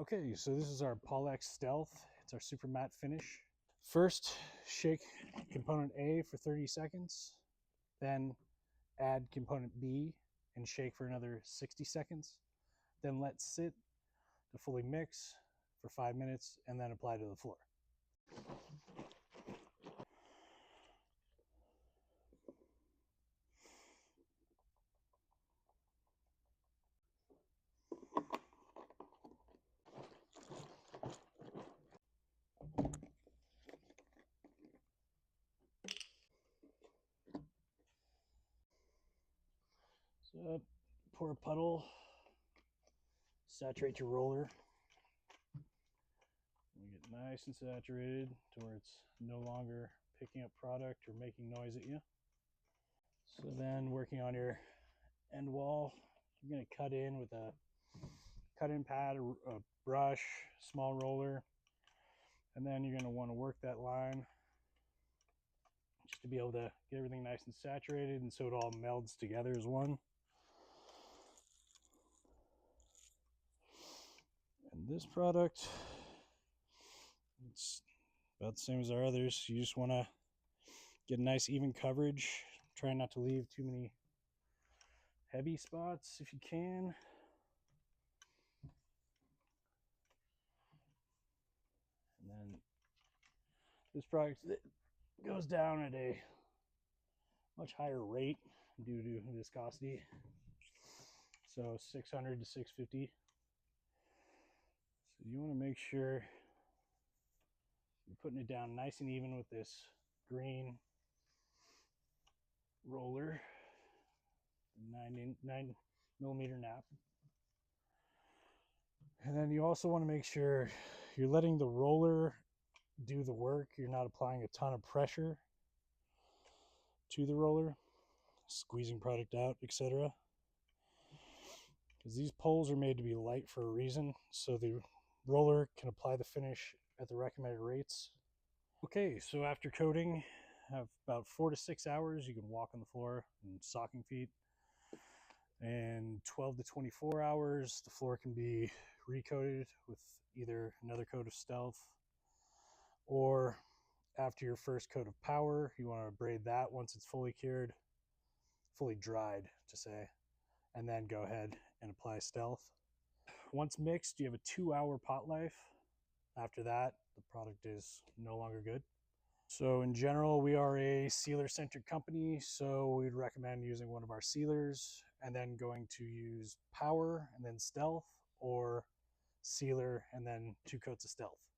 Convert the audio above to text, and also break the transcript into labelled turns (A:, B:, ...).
A: Okay, so this is our Pall-X Stealth. It's our super matte finish. First, shake component A for 30 seconds, then add component B and shake for another 60 seconds. Then let sit to fully mix for 5 minutes and then apply to the floor. So pour a puddle, saturate your roller. You get nice and saturated to where it's no longer picking up product or making noise at you. So then working on your end wall, you're going to cut in with a cut-in pad, a brush, small roller, and then you're going to want to work that line just to be able to get everything nice and saturated and so it all melds together as one. And this product, it's about the same as our others. You just want to get a nice even coverage. Try not to leave too many heavy spots if you can. And then this product goes down at a much higher rate due to viscosity. So 600 to 650. So you want to make sure you're putting it down nice and even with this green roller, 9 millimeter nap. And then you also want to make sure you're letting the roller do the work. You're not applying a ton of pressure to the roller, squeezing product out, etc. Because these poles are made to be light for a reason, so the roller can apply the finish at the recommended rates. Okay, so after coating, have about 4 to 6 hours. You can walk on the floor in stocking feet. And 12 to 24 hours, the floor can be recoated with either another coat of Stealth, or after your first coat of Power, you want to braid that once it's fully cured, fully dried to say, and then go ahead and apply Stealth. Once mixed, you have a 2-hour pot life. After that, the product is no longer good. So in general, we are a sealer-centric company, so we'd recommend using one of our sealers and then going to use Power and then Stealth, or sealer and then 2 coats of Stealth.